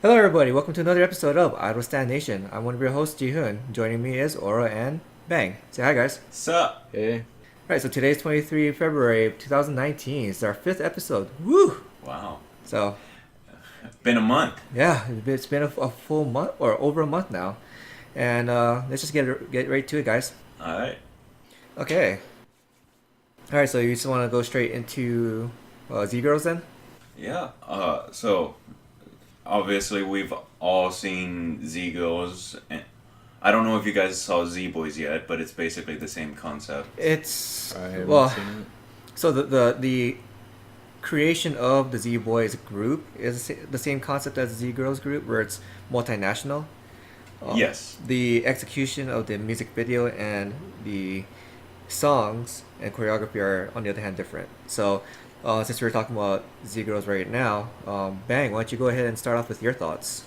Hello, everybody. Welcome to another episode of I-DLE Stan Nation. I'm one of your hosts, Ji-hoon. Joining me is Aura and Bang. Say hi, guys. Sup? Hey, All right, so today's 23 February 2019. It's our fifth episode. Woo! Wow. So, Been a month. yeah, it's been a full month or over a month now. And let's just get right to it, guys. Alright. Okay. All right, so you just want to go straight into Z Girls then? Yeah. So obviously we've all seen Z Girls. And I don't know if you guys saw Z Boys yet, but it's basically the same concept. It's I haven't well, seen it. so the creation of the Z Boys group is the same concept as the Z Girls group, where it's multinational. Yes. The execution of the music video and the songs and choreography are, on the other hand, different. So, since we're talking about Z Girls right now, Bang, why don't you go ahead and start off with your thoughts?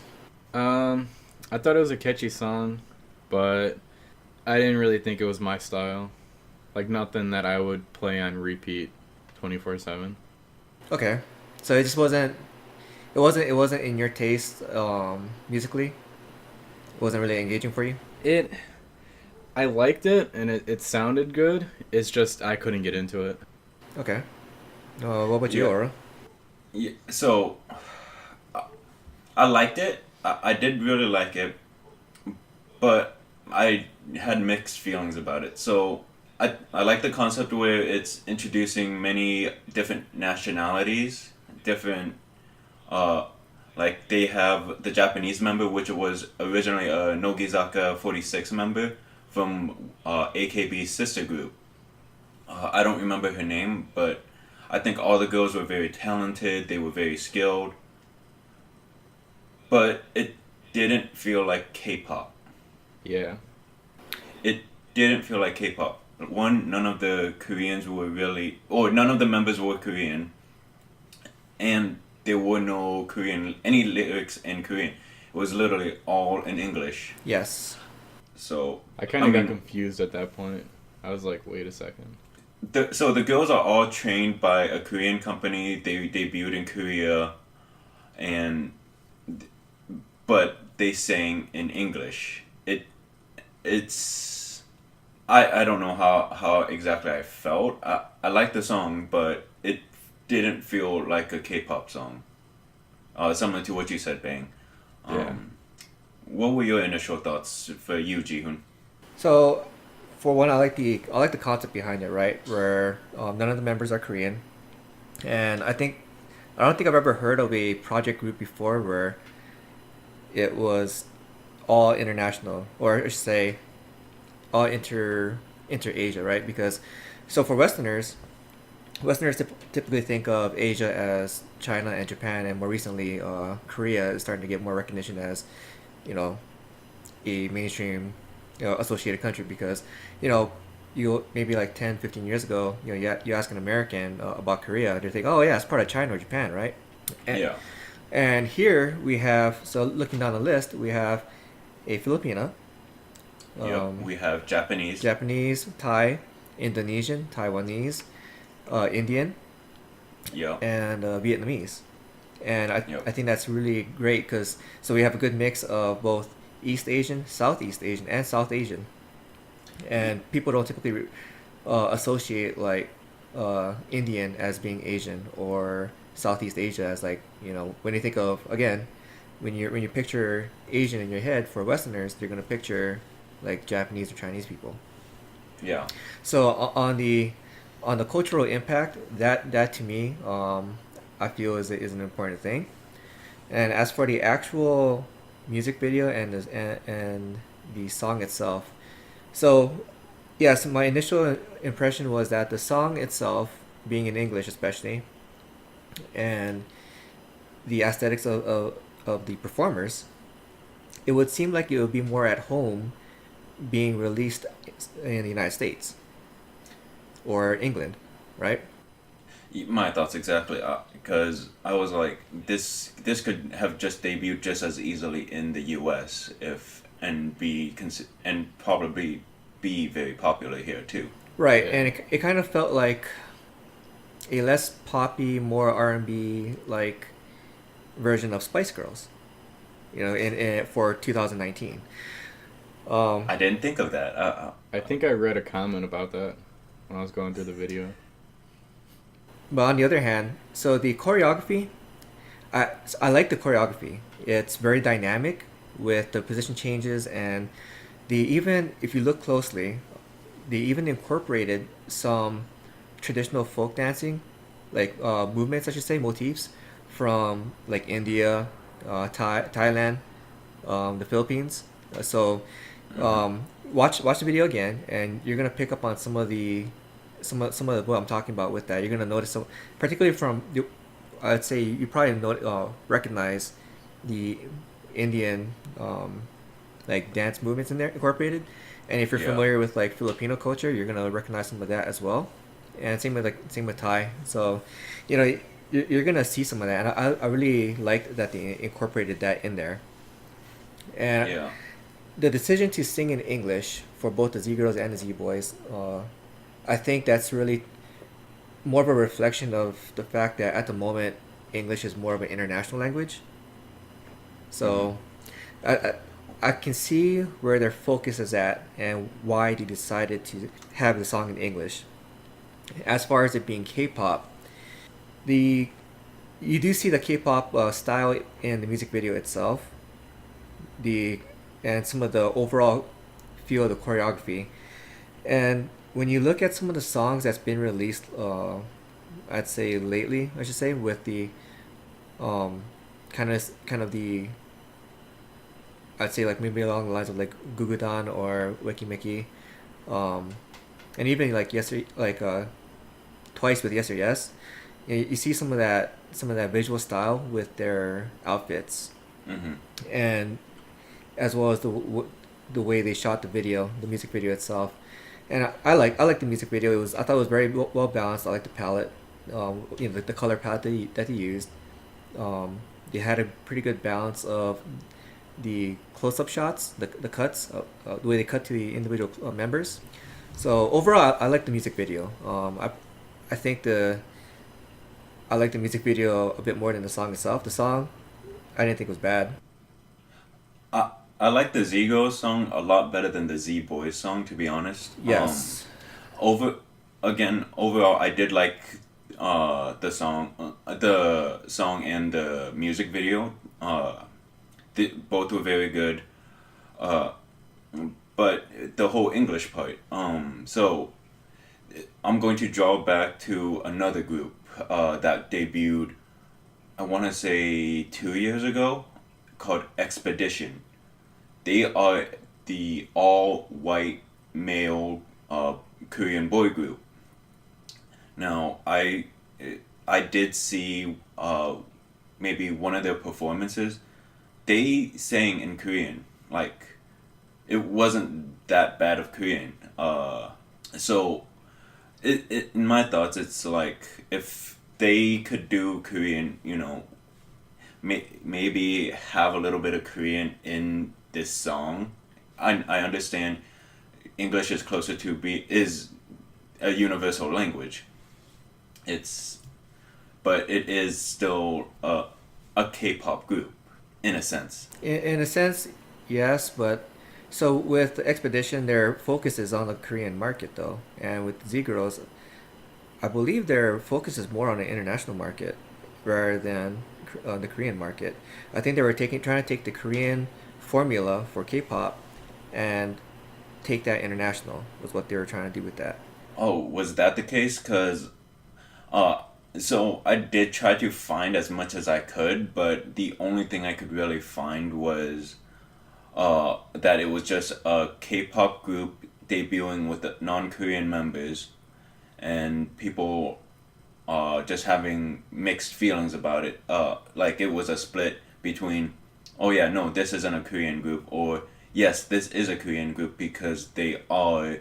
I thought it was a catchy song, but I didn't really think it was my style. Like nothing that I would play on repeat 24/7. Okay, so it just wasn't in your taste musically. It wasn't really engaging for you. I liked it and it sounded good. It's just I couldn't get into it. Okay. What about you, Yeah. Aura? Yeah. So I liked it. I did really like it, but I had mixed feelings about it. So I like the concept where it's introducing many different nationalities, different like they have the Japanese member, which was originally a Nogizaka 46 member from AKB's sister group. I don't remember her name, but I think all the girls were very talented. They were very skilled, but it didn't feel like K-pop. Yeah. It didn't feel like K-pop. One, none of the Koreans were really, or none of the members were Korean, and there were no any lyrics in Korean. It was literally all in English. Yes. So I kind of got confused at that point. I was like, wait a second. So the girls are all trained by a Korean company. They debuted in Korea, but they sang in English. It's I don't know how exactly I felt. I liked the song, but it didn't feel like a K-pop song. Similar to what you said, Bang. Yeah. What were your initial thoughts for you, Ji-hoon? So, for one, I like the concept behind it, right? Where none of the members are Korean, and I don't think I've ever heard of a project group before where it was all international, or I should say, all inter Asia, right? Because so for Westerners typically think of Asia as China and Japan, and more recently, Korea is starting to get more recognition as, you know, a mainstream, associated country because, you know, you maybe like 10, 15 years ago, you ask an American about Korea, they think, oh yeah, it's part of China or Japan, right? And, Yeah. and here we have, so looking down the list, we have a Filipina, Yep. We have Japanese. Japanese, Thai, Indonesian, Taiwanese, Indian, Yeah. and Vietnamese. And Yep. I think that's really great because so we have a good mix of both East Asian, Southeast Asian, and South Asian. And people don't typically associate like Indian as being Asian or Southeast Asia as like when you think of again when you picture Asian in your head for Westerners, you're gonna picture like Japanese or Chinese people. Yeah. So on the cultural impact, that to me, I feel is an important thing. And as for the actual music video and the song itself, so yes, my initial impression was that the song itself, being in English especially, and the aesthetics of the performers, it would seem like it would be more at home being released in the United States or England, right? My thoughts exactly, because I was like, this could have just debuted just as easily in the U.S. if and probably be very popular here too. Right, Yeah. and it kind of felt like a less poppy, more R&B like version of Spice Girls. in for 2019. I didn't think of that. I think I read a comment about that when I was going through the video. But on the other hand, so the choreography, I like the choreography. It's very dynamic with the position changes, and even if you look closely, they even incorporated some traditional folk dancing, like movements, I should say, motifs from like India, Thailand, the Philippines. So Mhm. watch the video again, and you're gonna pick up on some of what I'm talking about with that. You're gonna notice some, particularly I'd say you probably recognize the Indian like dance movements in there incorporated, and if you're Yeah. familiar with like Filipino culture, you're gonna recognize some of that as well, and same with Thai. So, you know, you're gonna see some of that, and I really liked that they incorporated that in there, and Yeah. the decision to sing in English for both the Z girls and the Z boys, I think that's really more of a reflection of the fact that at the moment English is more of an international language. Hmm. So I, I, I can see where their focus is at and why they decided to have the song in English. As far as it being K-pop, the you do see the K-pop style in the music video itself, the and some of the overall feel of the choreography. And when you look at some of the songs that's been released, I'd say lately, I should say, with the um, kind of the I'd say like maybe along the lines of like Gugudan or Wiki Miki, um, and even like yesterday, like twice with Yes or Yes, you see some of that visual style with their outfits, Hmm. and as well as the way they shot the music video itself. And I like the music video. I thought it was very well balanced. I like the palette, the color palette that they used. They had a pretty good balance of the close up shots, the cuts, the way they cut to the individual members. So overall, I like the music video. I think I like the music video a bit more than the song itself. The song I didn't think was bad. I I like the Z Girls song a lot better than the Z Boys song, to be honest. Yes. Over again, overall, I did like the song and the music video. Both were very good. Uh, but the whole English part. So I'm going to draw back to another group that debuted. I want to say 2 years ago, called Expedition. They are the all white male Korean boy group. Now, I did see maybe one of their performances. They sang in Korean. Like, it wasn't that bad of Korean. So, in my thoughts, it's like if they could do Korean, maybe have a little bit of Korean in this song. I understand English is closer to is a universal language. It's but it is still a K-pop group in a sense. In a sense, yes, but so with Expedition, their focus is on the Korean market though, and with Z Girls, I believe their focus is more on the international market rather than the Korean market. I think they were trying to take the Korean formula for K-pop and take that international was what they were trying to do with that. Oh, was that the case? Cause uh, so I did try to find as much as I could, but the only thing I could really find was that it was just a K-pop group debuting with the non-Korean members, and people just having mixed feelings about it. Like it was a split between, oh yeah, no, this isn't a Korean group, or yes, this is a Korean group because they are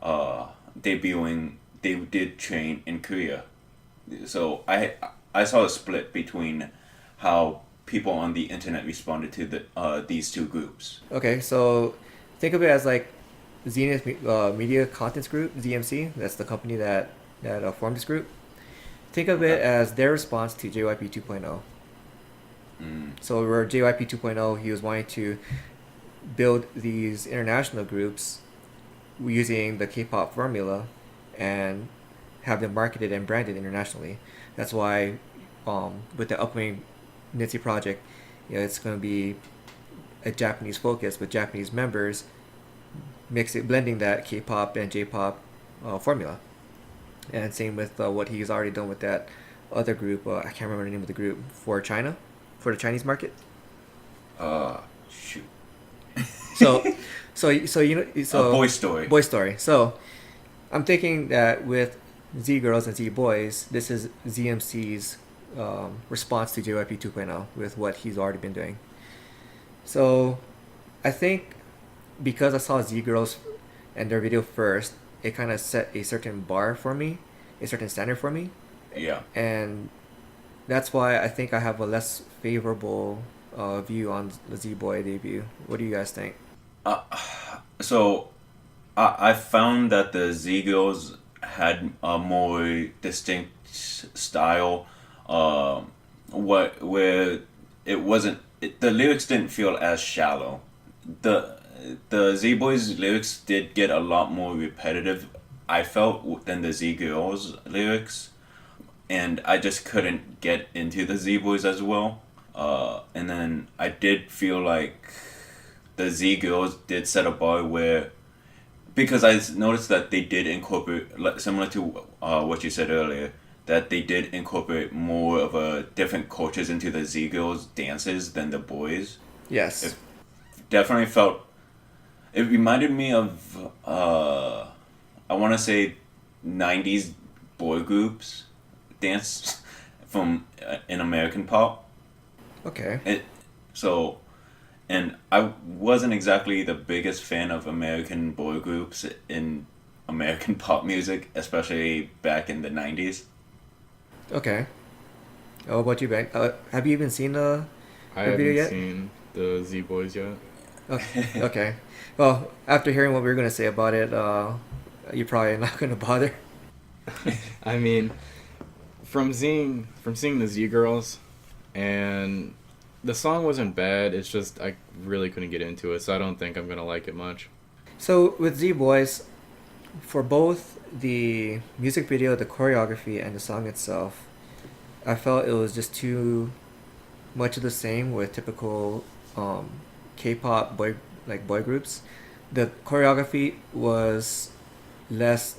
uh, debuting. They did train in Korea, so I saw a split between how people on the internet responded to these two groups. Okay, so think of it as like Zenith Media Contents Group, ZMC. That's the company that formed this group. Think of it Okay. as their response to JYP 2.0. So where JYP 2.0, he was wanting to build these international groups using the K-pop formula and have them marketed and branded internationally. That's why with the upcoming NITSY project, it's going to be a Japanese focus with Japanese members, blending that K-pop and J-pop formula. And same with what he's already done with that other group. I can't remember the name of the group for China, for the Chinese market. Shoot. So Boy Story. Boy Story. So I'm thinking that with Z Girls and Z Boys, this is ZMC's response to JYP 2.0 with what he's already been doing. So I think because I saw Z Girls and their video first, it kind of set a certain bar for me, a certain standard for me. Yeah. And that's why I think I have a less favorable view on the Z Boy debut. What do you guys think? So I found that the Z Girls had a more distinct style, where it wasn't. The lyrics didn't feel as shallow. The Z Boys lyrics did get a lot more repetitive, I felt, than the Z Girls lyrics, and I just couldn't get into the Z Boys as well. And then I did feel like the Z Girls did set a bar where, because I noticed that they did incorporate, similar to what you said earlier, that they did incorporate more of a different cultures into the Z Girls dances than the boys. Yes. It definitely felt. It reminded me of I want to say 90s boy groups dance from in American pop. Okay. And I wasn't exactly the biggest fan of American boy groups in American pop music, especially back in the 90s. Okay. How about you, Ben? Have you even seen the video haven't yet? seen the Z Boys yet. Okay. Okay. Well, after hearing what we were gonna say about it, you're probably not gonna bother. I mean, from seeing the Z Girls, and the song wasn't bad. It's just I really couldn't get into it, so I don't think I'm gonna like it much. So with Z Boys, for both the music video, the choreography, and the song itself, I felt it was just too much of the same with typical K-pop boy groups. The choreography was less.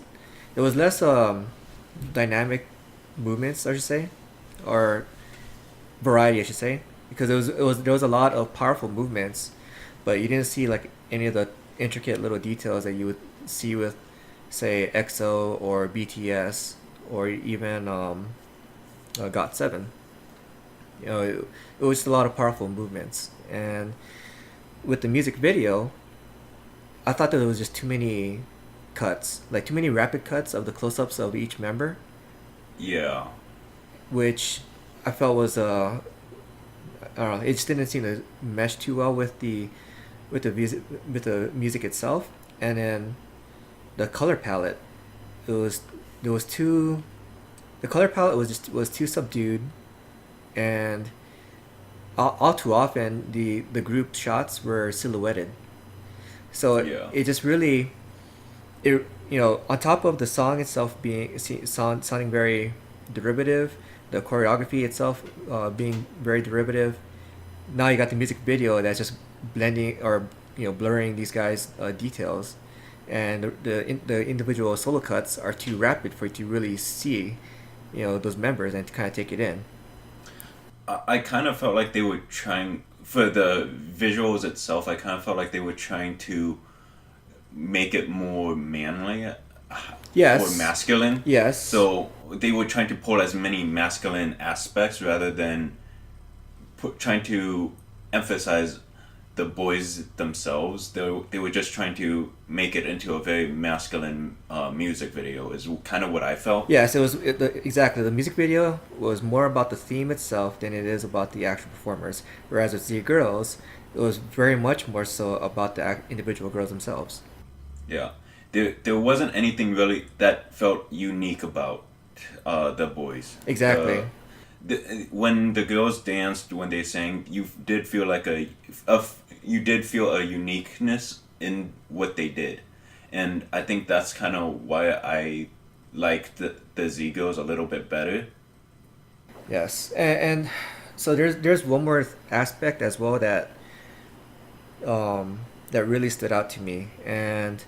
It was less dynamic movements, I should say, or variety, I should say, because there was a lot of powerful movements, but you didn't see like any of the intricate little details that you would see with, say, EXO or BTS or even GOT7. It was just a lot of powerful movements. And with the music video, I thought that there was just too many cuts, like too many rapid cuts of the close-ups of each member, Yeah. which I felt was I don't know, it just didn't seem to mesh too well with the music itself. And then the color palette, the color palette was too subdued, and all too often the group shots were silhouetted. So Yeah. it just really, on top of the song itself sounding very derivative, the choreography itself being very derivative. Now you got the music video that's just blending or blurring these guys' details, and the individual solo cuts are too rapid for you to really see, those members and to kind of take it in. I kind of felt like they were trying, for the visuals itself, I kind of felt like they were trying to make it more manly. Yes. Or masculine. Yes. So they were trying to pull as many masculine aspects rather than trying to emphasize the boys themselves. They were just trying to make it into a very masculine music video, is kind of what I felt. Yes, exactly. The music video was more about the theme itself than it is about the actual performers. Whereas with Z Girls, it was very much more so about the individual girls themselves. Yeah. There wasn't anything really that felt unique about the boys. Exactly. when the girls danced, when they sang, you did feel like you did feel a uniqueness in what they did, and I think that's kind of why I like the Z girls a little bit better. Yes, and so there's one more aspect as well that really stood out to me, and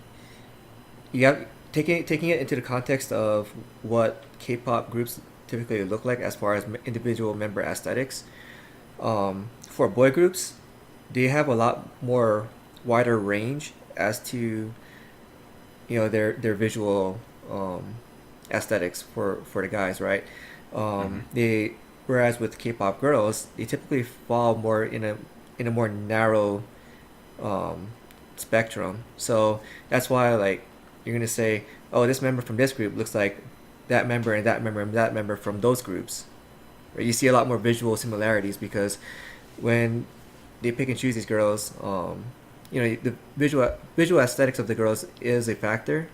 you have taking it into the context of what K-pop groups typically look like as far as individual member aesthetics. For boy groups, they have a lot more wider range as to their visual aesthetics for the guys, right? They Whereas with K-pop girls, they typically fall more in a more narrow um, spectrum. So that's why like you're gonna say, oh, this member from this group looks like that member and that member and that member from those groups. Right? You see a lot more visual similarities because when they pick and choose these girls, the visual aesthetics of the girls is a factor,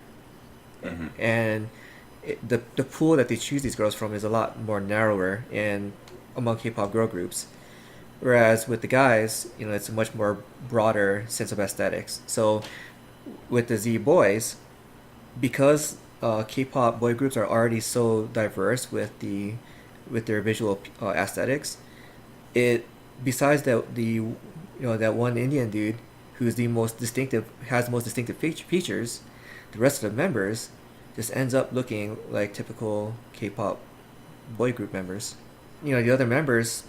and the pool that they choose these girls from is a lot more narrower in among K-pop girl groups. Whereas with the guys, it's a much more broader sense of aesthetics. So with the Z boys, because K-pop boy groups are already so diverse with their visual aesthetics, it besides that one Indian dude who's the most distinctive has the most distinctive features, the rest of the members just ends up looking like typical K-pop boy group members. The other members,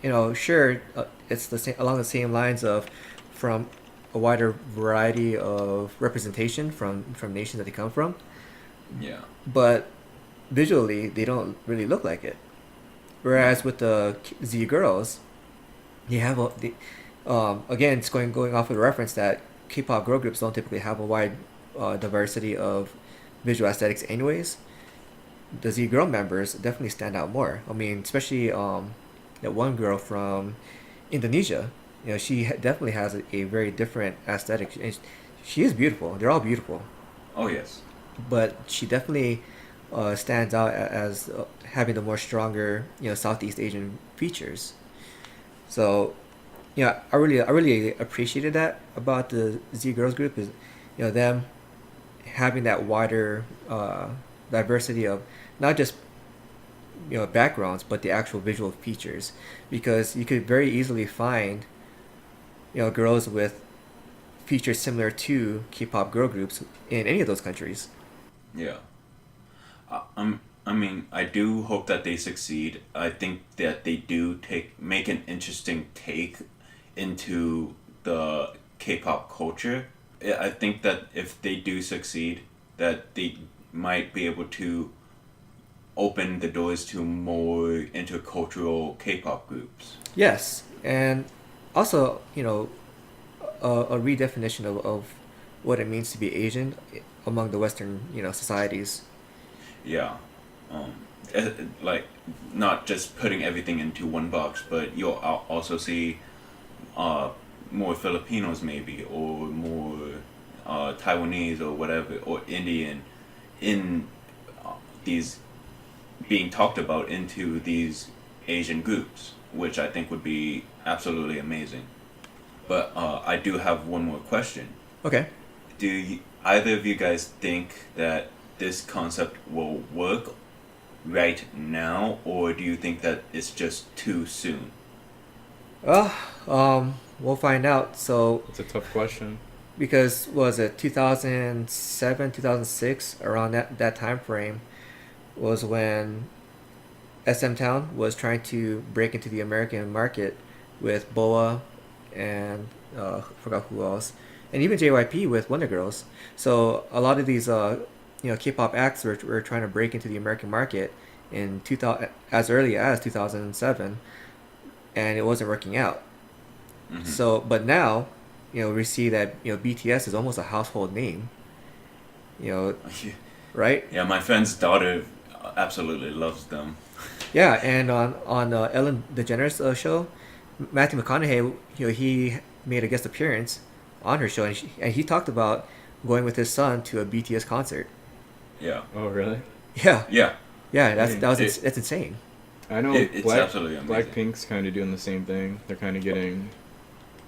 sure, it's the same along the same lines of from a wider variety of representation from nations that they come from. Yeah. But visually, they don't really look like it. Whereas with the Z girls, you have again, it's going off of the reference that K-pop girl groups don't typically have a wide diversity of visual aesthetics, anyways. The Z girl members definitely stand out more. I mean, especially that one girl from Indonesia. She definitely has a very different aesthetic, and she is beautiful. They're all beautiful, Oh yes. but she definitely stands out as having the more stronger, Southeast Asian features. So, I really appreciated that about the Z Girls group is, them having that wider diversity of not just backgrounds, but the actual visual features, because you could very easily find girls with features similar to K-pop girl groups in any of those countries. Yeah. I mean, I do hope that they succeed. I think that they do make an interesting take into the K-pop culture. I think that if they do succeed, that they might be able to open the doors to more intercultural K-pop groups. Yes, and also a redefinition of what it means to be Asian among the Western societies. Yeah. Um, like, not just putting everything into one box, but you'll also see more Filipinos maybe, or more Taiwanese or whatever, or Indian in these being talked about into these Asian groups, which I think would be absolutely amazing. But I do have one more question. Okay. Either of you guys think that this concept will work right now, or do you think that it's just too soon? Well, we'll find out. So It's a tough question. because was it 2007, 2006, around that time frame was when SM Town was trying to break into the American market with BoA and forgot who else, and even JYP with Wonder Girls. So a lot of these K-pop acts were trying to break into the American market in 2000 as early as 2007, and it wasn't working out. So, but now, we see that BTS is almost a household name. Right? Yeah, my friend's daughter absolutely loves them. Yeah, and on Ellen DeGeneres show, Matthew McConaughey, he made a guest appearance on her show, and he talked about going with his son to a BTS concert. Yeah. Oh, really? Yeah, Yeah. yeah, I mean, that's insane. I know It's absolutely amazing. Blackpink's kind of doing the same thing. They're kind of getting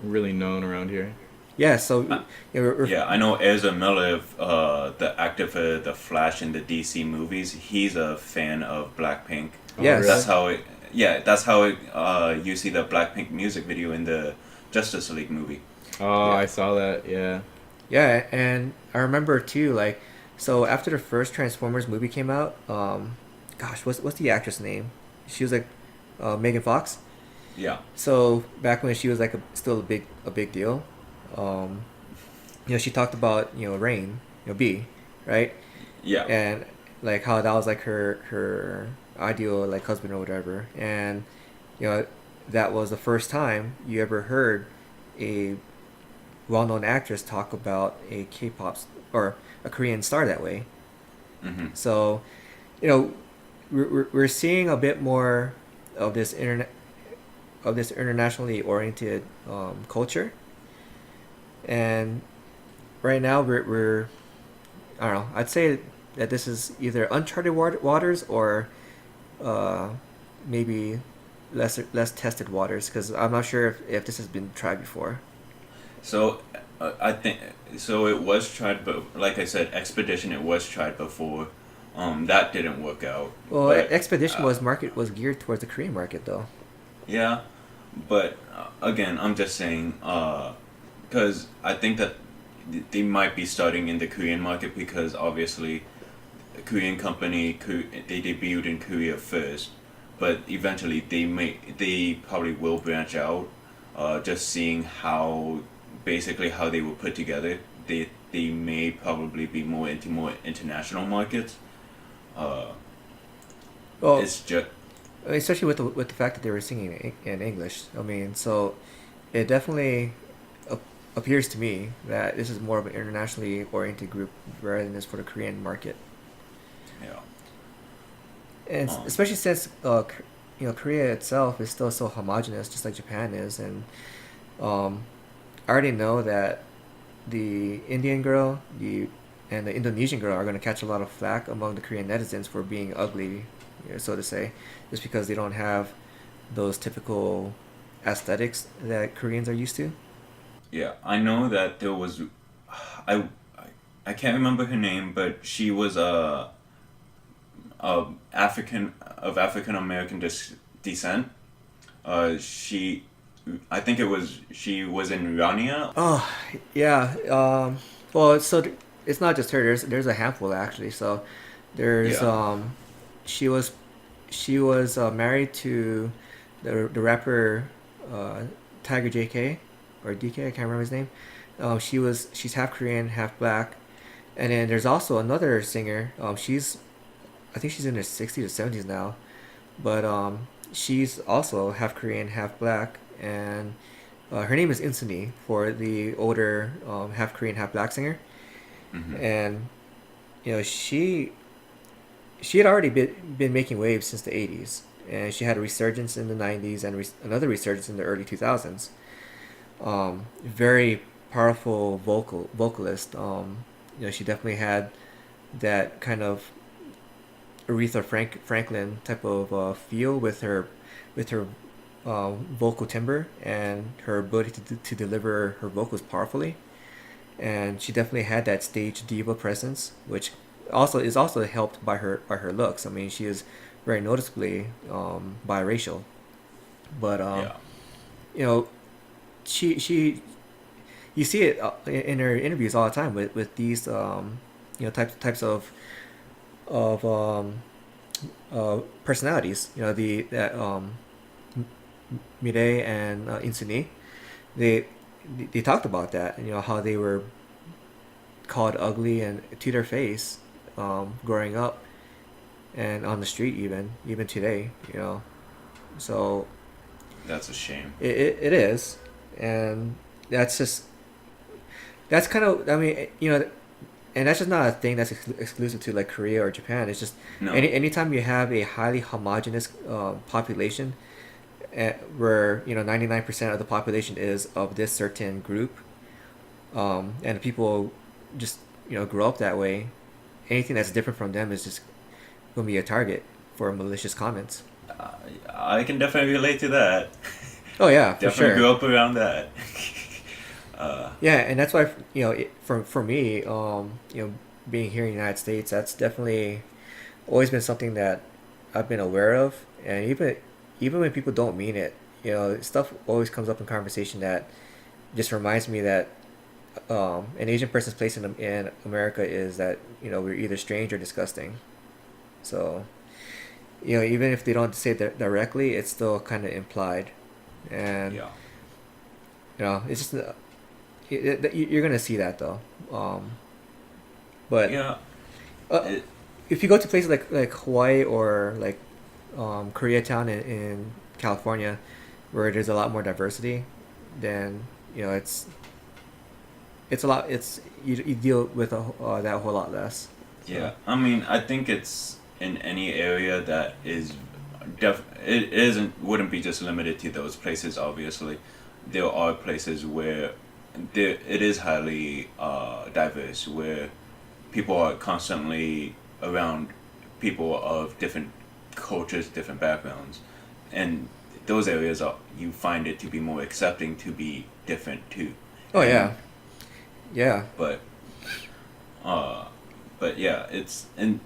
really known around here. Yeah, so Uh, we're Yeah, I know Ezra Miller, the actor for the Flash in the DC movies. He's a fan of Blackpink. Oh, yes. really? That's how it. Yeah, that's how it, you see the Blackpink music video in the Justice League movie. Oh, Yeah. I saw that. Yeah. Yeah, and I remember too, like, so after the first Transformers movie came out, gosh, what's the actress name? She was like Megan Fox. Yeah, So back when she was like still a big deal, um, she talked about Rain, B, right? yeah, And like how that was like her ideal like husband or whatever, and you know that was the first time you ever heard a well-known actress talk about a K-pop or a Korean star that way. hmm So, you know, we're seeing a bit more of this internationally oriented culture, and right now we're I don't know. I'd say that this is either uncharted waters or uh, maybe less tested waters because I'm not sure if this has been tried before. So I think so. It was tried, but like I said, Expedition. It was tried before. That didn't work out. Well, But Expedition was geared towards the Korean market though. yeah, but again, I'm just saying, because I think that they might be starting in the Korean market because obviously, a Korean company they debuted in Korea first, but eventually they probably will branch out. Just seeing how basically how they were put together, they may probably be more into more international markets. Uh, Well, it's just especially with the fact that they were singing in English. I mean, so it definitely appears to me that this is more of an internationally oriented group rather than just for the Korean market. yeah. And Um, especially since Korea itself is still so homogenous, just like Japan is, and I already know that the Indian girl, and the Indonesian girl are going to catch a lot of flack among the Korean netizens for being ugly, so to say, just because they don't have those typical aesthetics that Koreans are used to. Yeah, I know that there was, I, I can't remember her name, but she was a African American descent. She, I think she was in Rania. Oh, yeah. Well, it's not just her. There's a handful actually. So there's Yeah. she was married to the rapper uh, Tiger JK or DK. I can't remember his name. She's half Korean, half black, and then there's also another singer. I think she's in her 60s or 70s now, but she's also half Korean, half black, and her name is Insooni for the older half Korean, half black singer, hmm and she had already been making waves since the 80s, and she had a resurgence in the 90s and another resurgence in the early 2000s. Very powerful vocalist. She definitely had that kind of Aretha Franklin type of feel with her vocal timbre and her ability to deliver her vocals powerfully. And she definitely had that stage diva presence, which also helped by her looks. I mean, she is very noticeably biracial, but Yeah. you know, she you see it in her interviews all the time with these types of personalities. The that Mirae and Insooni, they they talked about that. How they were called ugly and to their face, growing up and on the street even today. So That's a shame. it is, and that's just that's kind of I mean and that's just not a thing that's exclusive to like Korea or Japan. It's just No. anytime you have a highly homogenous population, where 99% of the population is of this certain group, and people just grow up that way. Anything that's different from them is just gonna be a target for malicious comments. I can definitely relate to that. Oh yeah, for Definitely sure. grew up around that. Yeah, and that's why for me, being here in the United States, that's definitely always been something that I've been aware of, and even when people don't mean it, stuff always comes up in conversation that just reminds me that an Asian person's place in America is that we're either strange or disgusting. So even if they don't say it directly, it's still kind of implied, and Yeah. it's just you're gonna see that though. But Yeah. uh, It, if you go to places like Hawaii or like Koreatown in California, where there's a lot more diversity, then it's a lot. You deal with that a whole lot less. yeah. So, I mean, I think it's in any area that is it isn't wouldn't be just limited to those places. Obviously, there are places where it is highly diverse, where people are constantly around people of different cultures, different backgrounds, and those areas are you find it to be more accepting to be different too. oh And yeah, yeah, but uh, but yeah, it's in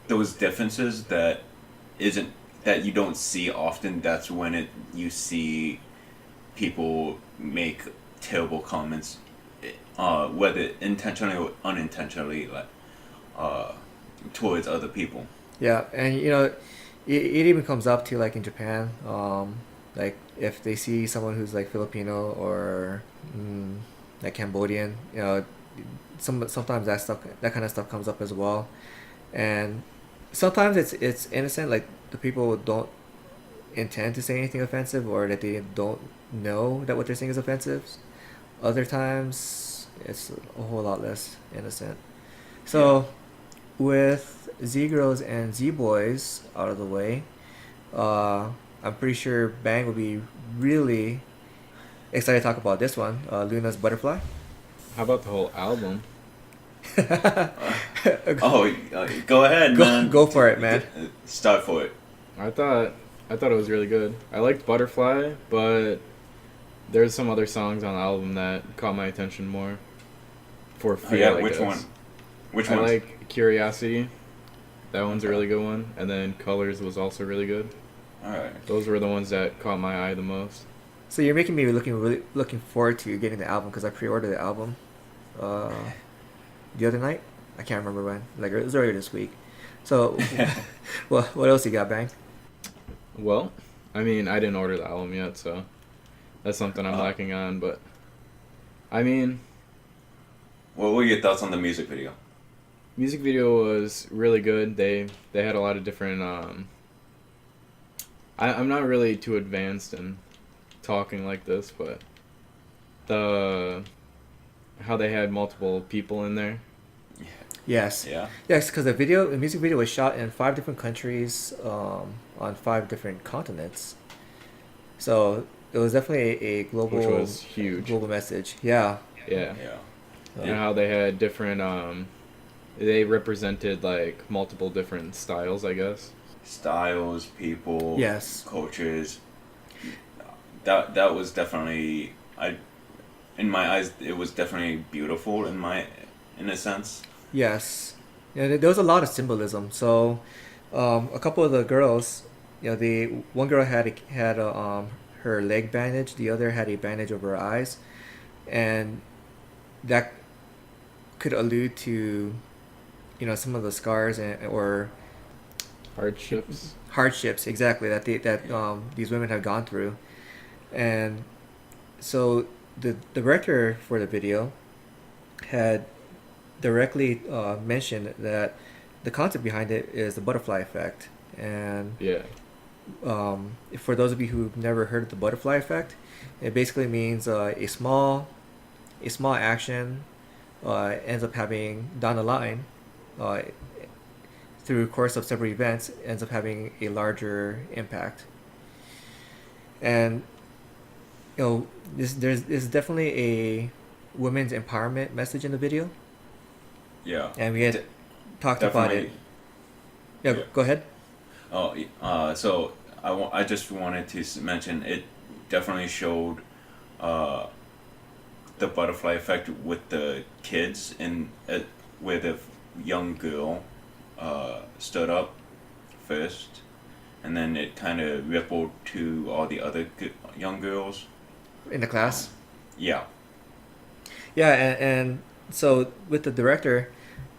those differences that isn't that you don't see often. That's when you see people make terrible comments, whether intentionally or unintentionally, like uh, towards other people. yeah, and it even comes up to like in Japan, like if they see someone who's like Filipino or like Cambodian, sometimes that kind of stuff comes up as well, and sometimes it's innocent, like the people don't intend to say anything offensive or that they don't know that what they're saying is offensive. Other times it's a whole lot less innocent. Yeah. So with Z girls and Z boys out of the way, I'm pretty sure Bang will be really excited to talk about this one, Luna's Butterfly. How about the whole album? Oh, go ahead, man. Go for it, man. Start for it. I thought I thought it was really good. I liked Butterfly, but there's some other songs on the album that caught my attention more. For feel, Yeah, I which guess. one? Which I one? like Curiosity. That one's a really good one. And then Colors was also really good. All right. Those were the ones that caught my eye the most. So you're making me really looking forward to getting the album because I pre-ordered the album uh, the other night. I can't remember when. Like it was earlier this week. So, well, what else you got, Bang? Well, I mean, I didn't order the album yet, so that's something I'm lacking on. But I mean, What were your thoughts on the music video? music video was really good. They had a lot of different. I'm not really too advanced in talking like this, but how they had multiple people in there. Yes. Yeah. Yes, because the music video was shot in 5 different countries, on 5 different continents. So it was definitely a global, Which was huge. global message. Yeah. Yeah. Yeah. And how they had different. They represented like multiple different styles, I guess. Styles, people, Yes. cultures. That was definitely in my eyes it was definitely beautiful in a sense. Yes. Yeah, there was a lot of symbolism. So, a couple of the girls, the one girl had her leg bandage, the other had a bandage over her eyes, and that could allude to, some of the scars or hardships exactly that these women have gone through, and so the director for the video had directly mentioned that the concept behind it is the butterfly effect, and Yeah. for those of you who've never heard of the butterfly effect, it basically means a small action ends up having down the line, uh, through the course of several events, ends up having a larger impact. And there's definitely a women's empowerment message in the video, Yeah. and we had talked about it. Definitely. Yeah, Yeah. go ahead. So I just wanted to mention it definitely showed the butterfly effect with the kids and where the young girl stood up first, and then it kind of rippled to all the other young girls In the class. Yeah. Yeah, and so with the director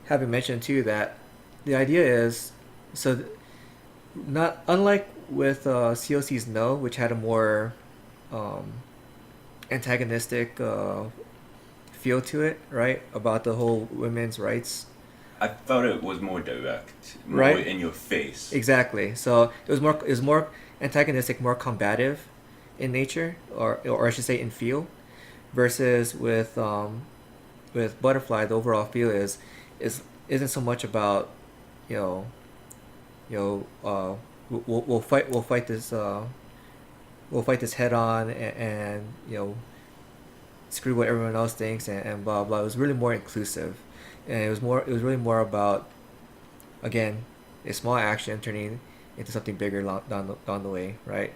having mentioned too that the idea is so not unlike with COC's No, which had a more antagonistic feel to it, right? About the whole women's rights. I thought it was more direct, more Right? in your face. Exactly. So it was more antagonistic, more combative in nature, or I should say in feel, versus with Butterfly, the overall feel is isn't so much about you know we'll fight this head on and screw what everyone else thinks and blah blah. It was really more inclusive, and it was really more about, again, a small action turning into something bigger down the way, right?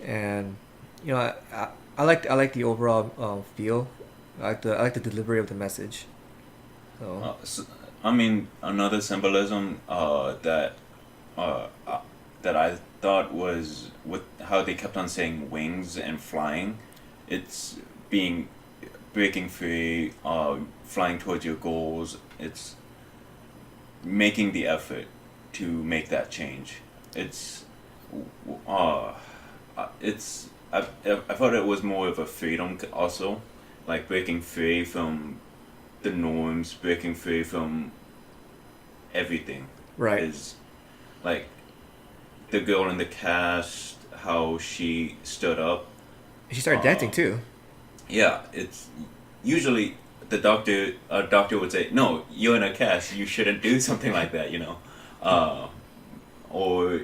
And I like the overall feel. I like the delivery of the message. So I mean, another symbolism that I thought was with how they kept on saying wings and flying. It's breaking free, flying towards your goals. It's making the effort to make that change. It's I thought it was more of a freedom also, like breaking free from the norms, breaking free from everything. right. Is like the girl in the cast, how she stood up. She started dancing too. Yeah, it's usually the doctor would say, "No, you're in a cast. You shouldn't do something like that," or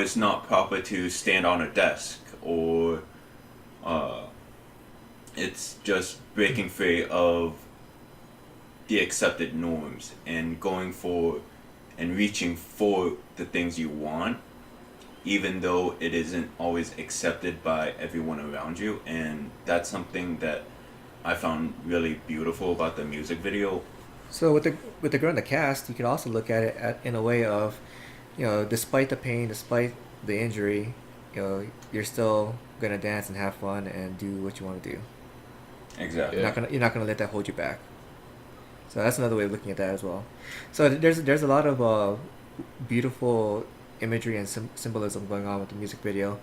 it's not proper to stand on a desk, or it's just breaking free of the accepted norms and going for and reaching for the things you want, even though it isn't always accepted by everyone around you. And that's something that I found really beautiful about the music video. So with the girl in the cast, you could also look at it in a way of, despite the pain, despite the injury, you're still gonna dance and have fun and do what you want to do. Exactly. Yeah. You're not gonna let that hold you back. So that's another way of looking at that as well. So there's a lot of beautiful imagery and symbolism going on with the music video.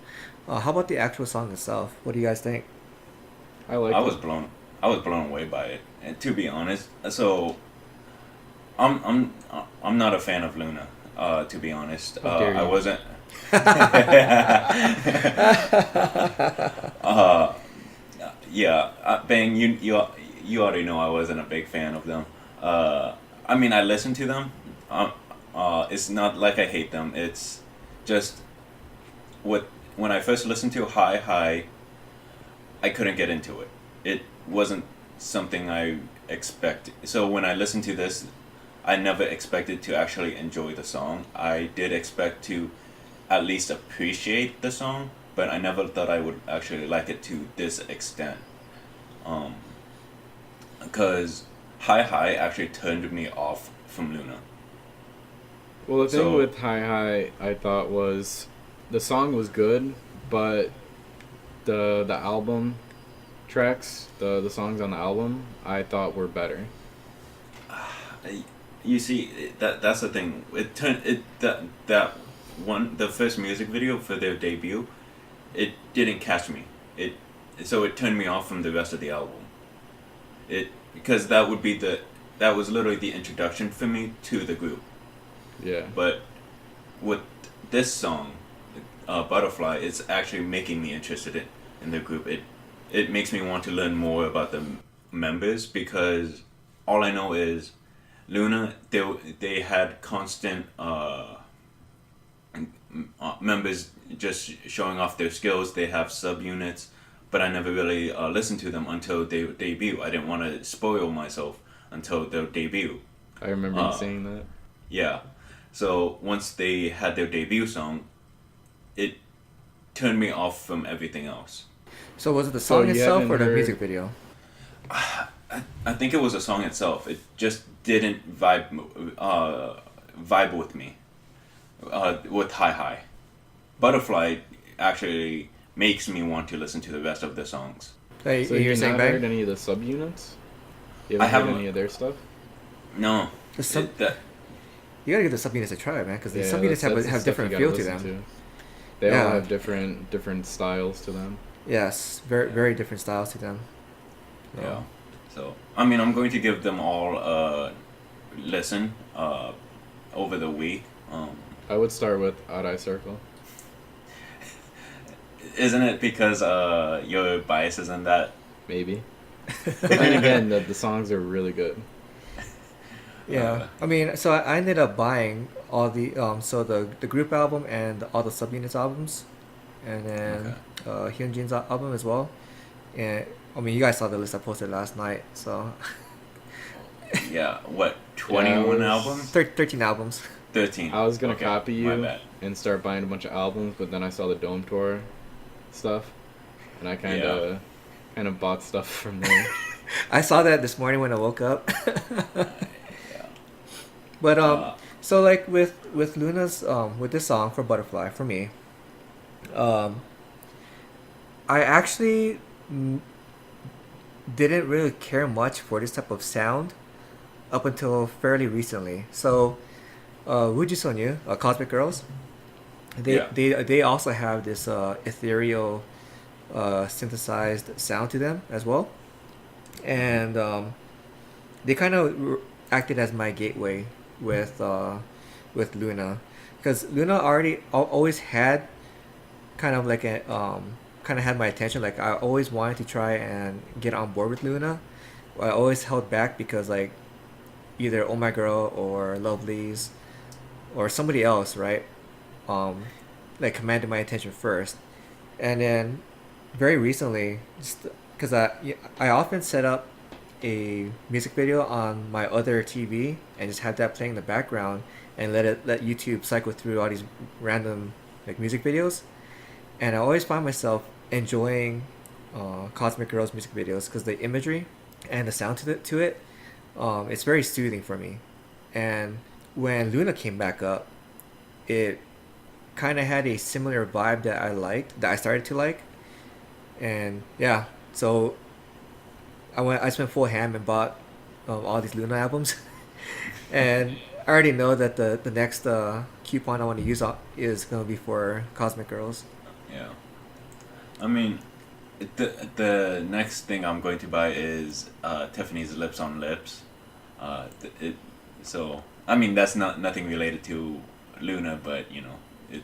How about the actual song itself? What do you guys think? I like I it. was blown away by it. And to be honest, so I'm not a fan of Loona. To be honest, How dare I you. wasn't. Yeah, Bang, you already know I wasn't a big fan of them. I mean, I listened to them. It's not like I hate them. It's just when I first listened to Hi Hi, I couldn't get into it. It wasn't something I expected. So when I listened to this, I never expected to actually enjoy the song. I did expect to at least appreciate the song, but I never thought I would actually like it to this extent. Because Hi Hi actually turned me off from Loona. Well, the thing So- with Hi Hi, I thought was the song was good, but the album tracks, the songs on the album, I thought were better. You see, that's the thing. The first music video for their debut, it didn't catch me. So it turned me off from the rest of the album. Because that was literally the introduction for me to the group. Yeah. But with this song, Butterfly, it's actually making me interested in the group. It makes me want to learn more about the members, because all I know is Loona, they had constant members just showing off their skills. They have subunits, but I never really listened to them until they debut. I didn't want to spoil myself until their debut. I remember you saying that. Yeah. So once they had their debut song, it turned me off from everything else. So was it the So song you itself haven't or the heard- music video? I think it was the song itself. It just didn't vibe with me. With Hi Hi. Butterfly actually makes me want to listen to the rest of the songs. Hey, So you're you've saying not Bang? heard any of the subunits? You I haven't heard haven't- any of their stuff? No. The sub- That- You gotta give the subunits a try, man, because the Yeah, subunits that's the have stuff different you gotta feel to listen them. They all Yeah. have different styles to them. Yes, very different styles to them. Yeah. So I mean, I'm going to give them all a listen over the week. I would start with Odd Eye Circle. Isn't it because your bias is in that? Maybe. But then again, the songs are really good. Yeah, I mean, so I ended up buying all the the group album and all the subunits albums, and then Hyunjin's album as well. And I mean, you guys saw the list I posted last night, so Yeah. What? 21 Yeah, albums? 13 albums. 13. I was gonna Okay, copy my you bad. and start buying a bunch of albums, but then I saw the Dome Tour stuff, and I kind of bought stuff from there. I saw that this morning when I woke up. Yeah. But so like with Luna's with this song for Butterfly for me, I actually didn't really care much for this type of sound up until fairly recently. So Wujisonyu, Cosmic Girls, they also have this ethereal synthesized sound to them as well, and they kind of acted as my gateway with Loona, because Loona always had kind of like a kind of had my attention. Like I always wanted to try and get on board with Loona. I always held back because like either Oh My Girl or Lovelyz or somebody else, right? Like commanded my attention first, and then very recently, just because I often set up a music video on my other TV and just have that playing in the background and let YouTube cycle through all these random like music videos, and I always find myself enjoying Cosmic Girls music videos because the imagery and the sound to it, it's very soothing for me. And when Loona came back up, it kind of had a similar vibe that I started to like, and yeah, so I spent full ham and bought all these Loona albums, and I already know that the next coupon I want to use is gonna be for Cosmic Girls. Yeah. I mean, the next thing I'm going to buy is Tiffany's Lips on Lips. So I mean that's nothing related to Loona, but you know, it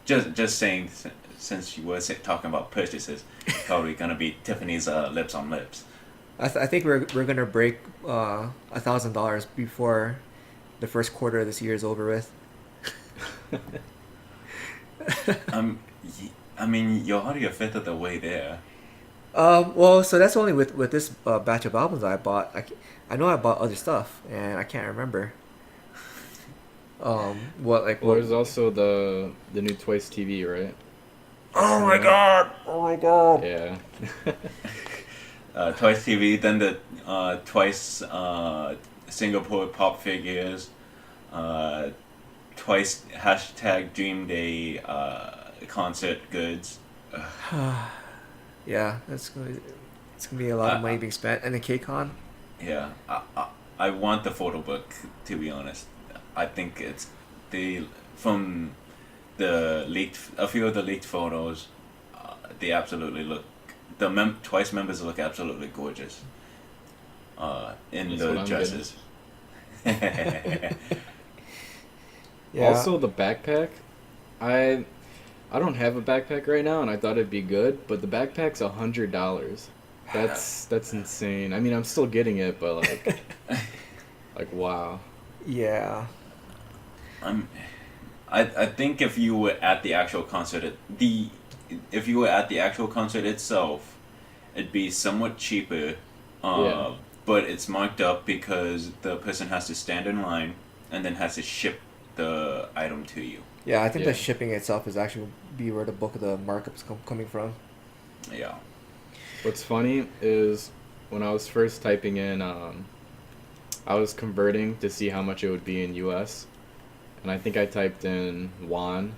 just saying since you were talking about purchases, probably gonna be Tiffany's Lips on Lips. I think we're gonna break $1,000 before the first quarter of this year is over with. I mean, you're already a fifth of the way there. Well, so that's only with this batch of albums I bought. I know I bought other stuff, and I can't remember. What like? Well, What? there's also the new Twice TV, right? Oh my god! Oh my god! Yeah. Twice TV, then the Twice Singapore pop figures, Twice hashtag Dream Day concert goods. Yeah, it's gonna be a lot of money being spent, and the KCON. Yeah, I want the photo book, to be honest. I think it's from the a few of the leaked photos, they absolutely look. The Twice members look absolutely gorgeous. In That's the what I'm dresses. Yeah. Also, the backpack. I don't have a backpack right now, and I thought it'd be good, but the backpack's $100. That's insane. I mean, I'm still getting it, but like wow. Yeah. I think if you were at the actual concert, if you were at the actual concert itself, it'd be somewhat cheaper. But it's marked up because the person has to stand in line and then has to ship the item to you. Yeah, I think Yeah. the shipping itself is actually be where the bulk of the markups coming from. Yeah. What's funny is when I was first typing in, I was converting to see how much it would be in US, and I think I typed in won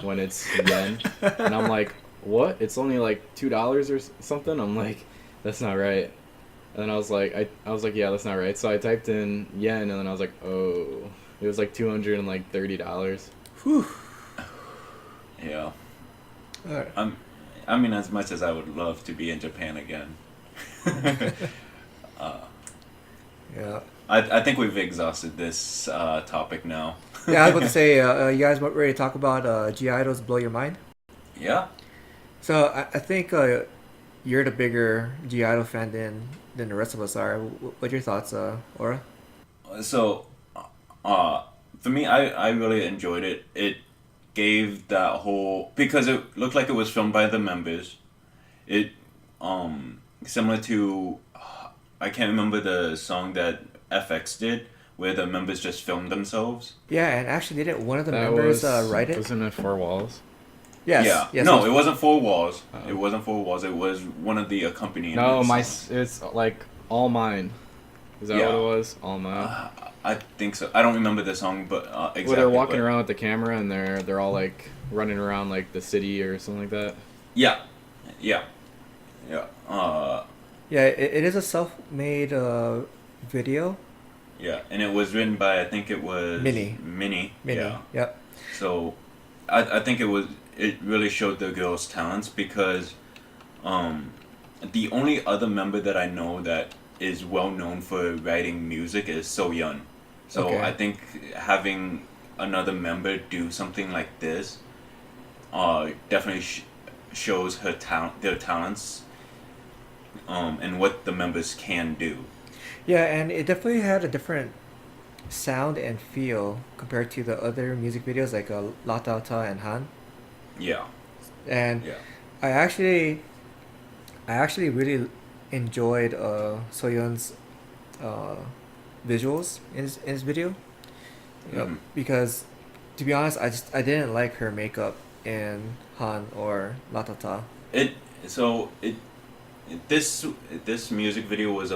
when it's yen, and I'm like, what? It's only like $2 or something. I'm like, that's not right. And then I was like, yeah, that's not right. So I typed in yen, and then I was like, oh, it was like $230. Whew. Yeah. All right. I mean, as much as I would love to be in Japan again. Yeah. I think we've exhausted this topic now. Yeah, I was about to say, you guys ready to talk about G Idols Blow Your Mind? Yeah. So I think you're the bigger G Idol fan than the rest of us are. What are your thoughts, Aura? So, for me, I really enjoyed it. It gave that whole, because it looked like it was filmed by the members. It similar to, I can't remember the song that FX did, where the members just filmed themselves. Yeah, and actually, didn't one of the That members was, write it? Wasn't it Four Walls? Yes. Yeah. Yes, No, it wasn't Four Walls. Oh. It wasn't Four Walls. It was one of the accompanying. No, songs. it's like All Mine. Is that Yeah. what it was? All Mine. I think so. I don't remember the song, but exactly. Where they're walking but- around with the camera and they're all like running around like the city or something like that. Yeah. Yeah. Yeah, it is a self-made video. Yeah, and it was written by, I think it was Minnie. Minnie. Yeah. Yep. So, I think it really showed the girls' talents because, the only other member that I know that is well known for writing music is So-yeon. So Okay. I think having another member do something like this, definitely shows their talents, and what the members can do. Yeah, and it definitely had a different sound and feel compared to the other music videos like La Ta Ta and Han. Yeah. And Yeah. I actually really enjoyed Soyeon's visuals in his video. You know, Mhm. because to be honest, I didn't like her makeup in Han or La Ta Ta. This music video was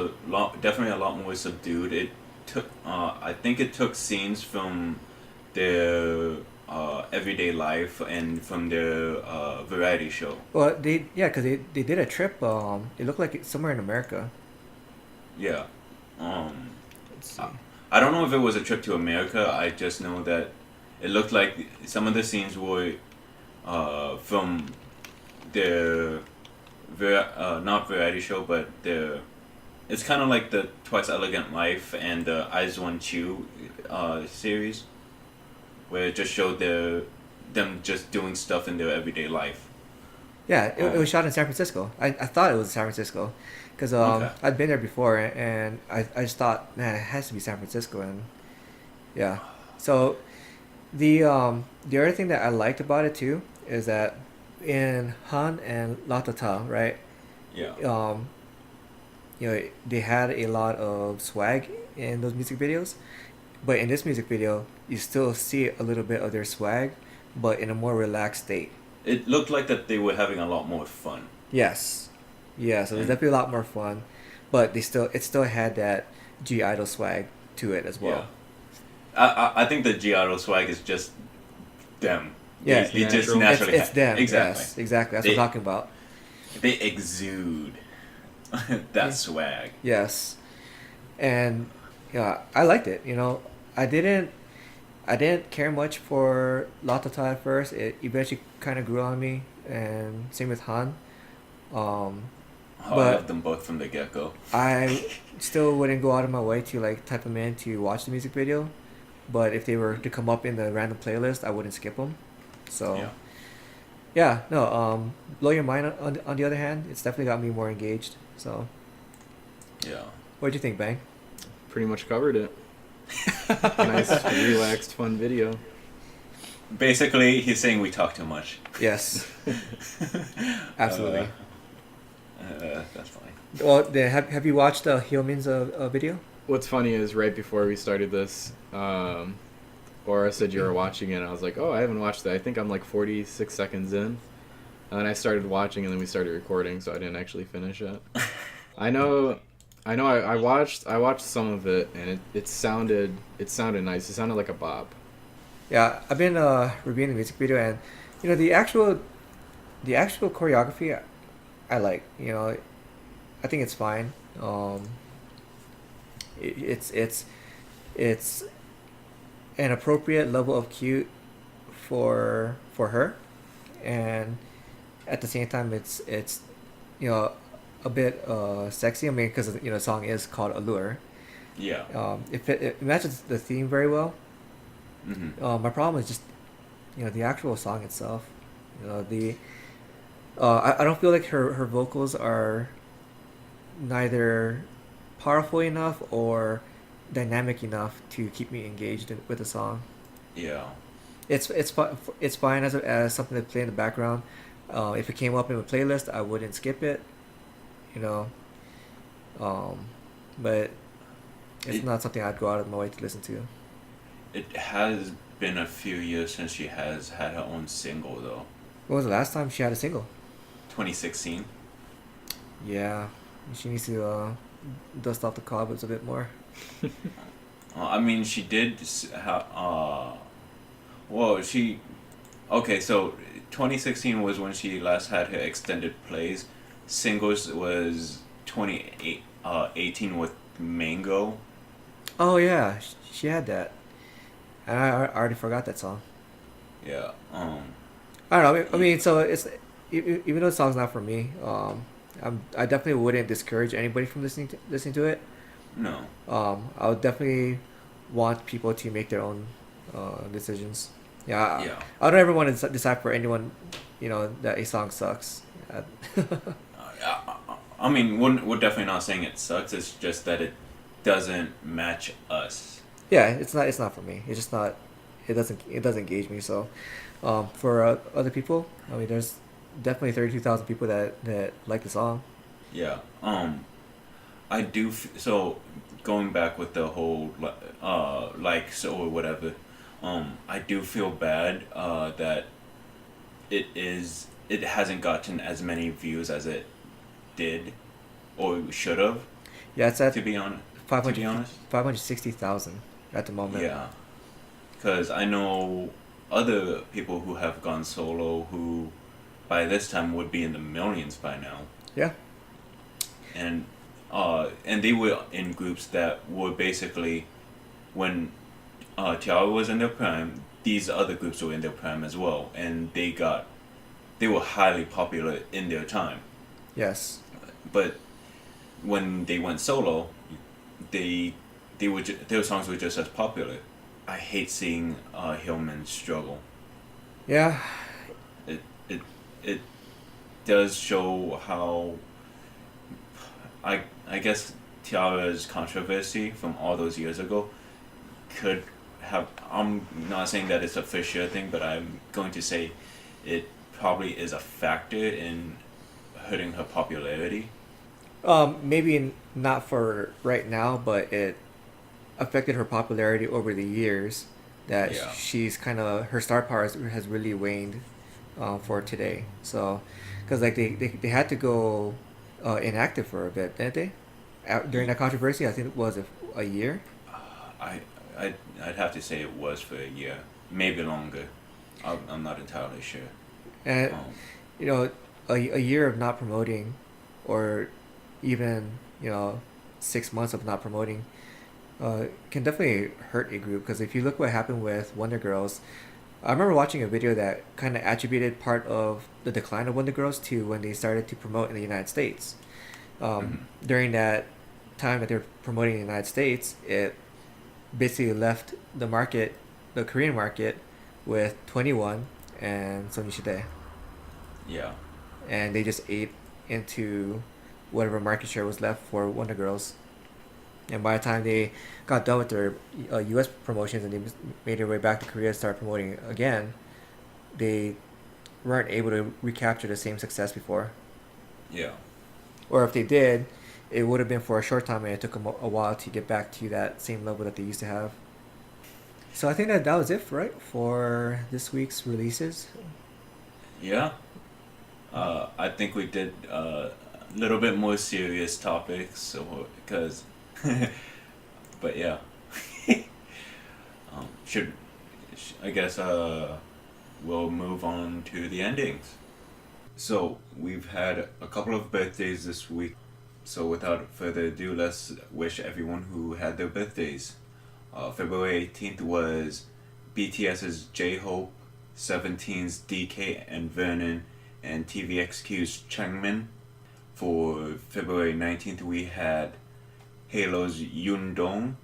definitely a lot more subdued. It took I think it took scenes from their everyday life and from their variety show. Well, because they did a trip. It looked like it's somewhere in America. Yeah. Let's see. I don't know if it was a trip to America. I just know that it looked like some of the scenes were from their not variety show, but their. It's kind of like the Twice Elegant Life and the Eyes One Chew series, where it just showed them just doing stuff in their everyday life. Yeah, it was shot in San Francisco. I thought it was San Francisco, because Okay. I'd been there before, and I just thought, man, it has to be San Francisco, and yeah. So the other thing that I liked about it too is that in Han and La Ta Ta, right? Yeah. They had a lot of swag in those music videos, but in this music video, you still see a little bit of their swag, but in a more relaxed state. It looked like that they were having a lot more fun. Yes. Yeah, so there's And- definitely a lot more fun, but it still had that G Idol swag to it as well. Yeah. I think the G-Idol swag is just them. Yeah, They just natural. naturally It's them. Exactly. Yes, exactly. That's what I'm talking about. They exude that swag. Yes. And yeah, I liked it. I didn't care much for La Ta Ta at first. It eventually kind of grew on me, and same with Han. I But- love them both from the get-go. I still wouldn't go out of my way to type them in to watch the music video, but if they were to come up in the random playlist, I wouldn't skip them. So Yeah. no. Blow Your Mind on the other hand, it's definitely got me more engaged. So Yeah. what do you think, Bang? Pretty much covered it. Nice, relaxed, fun video. Basically, he's saying we talk too much. Yes, absolutely. That's funny. Well, then have you watched Hyomin's video? What's funny is right before we started this, Or I said you were watching it, and I was like, oh, I haven't watched that. I think I'm like 46 seconds in. And then I started watching, and then we started recording, so I didn't actually finish it. I know, I watched some of it, and it sounded nice. It sounded like a bop. Yeah, I've been reviewing the music video, and the actual choreography, I like. I think it's fine. It's an appropriate level of cute for her, and at the same time, it's you know a bit sexy. I mean, because the song is called Allure. Yeah. It matches the theme very well. Mm-hmm. My problem is just the actual song itself. The I don't feel like her vocals are neither powerful enough or dynamic enough to keep me engaged with the song. Yeah. It's fine as something to play in the background. If it came up in a playlist, I wouldn't skip it. You know, but it's not something I'd go out of my way to listen to. It has been a few years since she has had her own single, though. When was the last time she had a single? 2016. Yeah, she needs to dust off the cobwebs a bit more. I mean, she did have. Well, she. Okay, so 2016 was when she last had her extended plays. Singles was 2018 with Mango. Oh yeah, she had that. And I already forgot that song. Yeah. I don't know. I mean, so it's even though the song's not for me, I definitely wouldn't discourage anybody from listening to it. No. I would definitely want people to make their own decisions. Yeah. Yeah. I don't ever want to decide for anyone, that a song sucks. I mean, we're definitely not saying it sucks. It's just that it doesn't match us. Yeah, it's not for me. It's just not. It doesn't engage me. So, for other people, I mean, there's definitely 32,000 people that like the song. Yeah. I do. So going back with the whole or whatever. I do feel bad that it hasn't gotten as many views as it did or should have. Yeah, it's at to be honest. 560,000 at the moment. Yeah, because I know other people who have gone solo who by this time would be in the millions by now. Yeah. And they were in groups that were basically when T-ara was in their prime, these other groups were in their prime as well, and they were highly popular in their time. Yes. But when they went solo, their songs were just as popular. I hate seeing Hyomin struggle. Yeah. It does show how I guess T-ara's controversy from all those years ago could have. I'm not saying that it's a for sure thing, but I'm going to say it probably is a factor in hurting her popularity. Maybe not for right now, but it affected her popularity over the years. That Yeah. she's kind of her star power has really waned for today. So, because like they had to go inactive for a bit, didn't they? During that controversy, I think it was a year. I'd have to say it was for a year, maybe longer. I'm not entirely sure. And a year of not promoting, or even 6 months of not promoting, can definitely hurt a group. Because if you look what happened with Wonder Girls, I remember watching a video that kind of attributed part of the decline of Wonder Girls to when they started to promote in the United States. During that time that they were promoting in the United States, it basically left the Korean market, with 21 and Sonny Shide. Yeah. And they just ate into whatever market share was left for Wonder Girls. And by the time they got done with their U.S. promotions and they made their way back to Korea to start promoting again, they weren't able to recapture the same success before. Yeah. Or if they did, it would have been for a short time, and it took them a while to get back to that same level that they used to have. So I think that was it, right, for this week's releases. Yeah. I think we did a little bit more serious topics, so because, but yeah. Should I guess we'll move on to the endings. So we've had a couple of birthdays this week. So without further ado, let's wish everyone who had their birthdays. February 18th was BTS's J-Hope, 17's DK and Vernon, and TVXQ's Changmin. For February 19th, we had Halo's Yoon Dong.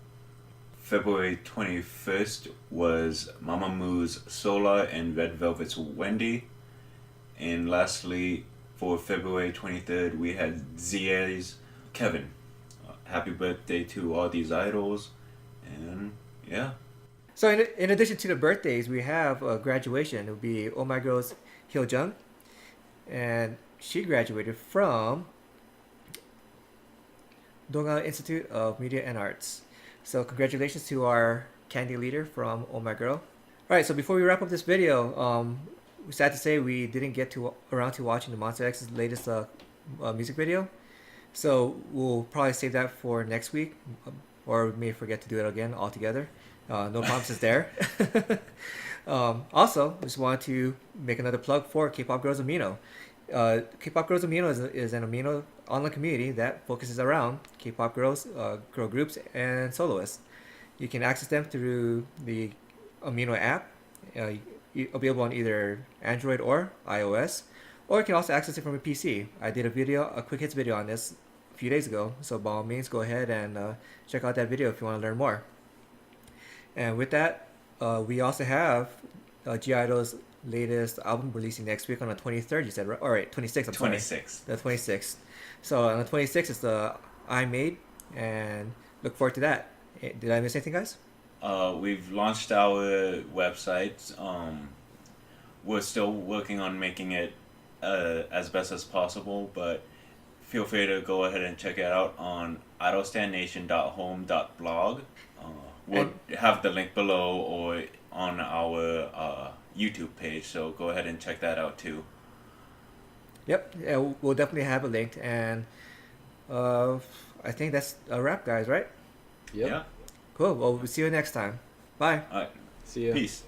February 21st was Mamamoo's Sola and Red Velvet's Wendy. And lastly, for February 23rd, we had ZA's Kevin. Happy birthday to all these idols. And yeah. So in addition to the birthdays, we have a graduation. It would be Oh My Girl's Hyojung, and she graduated from Donga Institute of Media and Arts. So congratulations to our candy leader from Oh My Girl. Alright, so before we wrap up this video, we're sad to say we didn't get around to watching the Monster X's latest music video. So we'll probably save that for next week, or we may forget to do it again altogether. No promises there. Also, just wanted to make another plug for Kpop Girls Amino. Kpop Girls Amino is an Amino online community that focuses around K-pop girls, girl groups, and soloists. You can access them through the Amino app, available on either Android or iOS, or you can also access it from a PC. I did a quick hits video on this a few days ago, so by all means, go ahead and check out that video if you want to learn more. And with that, we also have G-I-DLE's latest album releasing next week on the 23rd, you said, right? Alright, 26th, I'm sorry. 26th. The 26th. So on the 26th is the I Made, and look forward to that. Did I miss anything, guys? We've launched our website. We're still working on making it as best as possible, but feel free to go ahead and check it out on idolstandnation.home.blog. We'll have the link below or on our YouTube page, so go ahead and check that out too. Yep, yeah, we'll definitely have it linked, and I think that's a wrap, guys, right? Yep. Yeah. Cool, well, we'll see you next time. Bye. All right. See ya. Peace.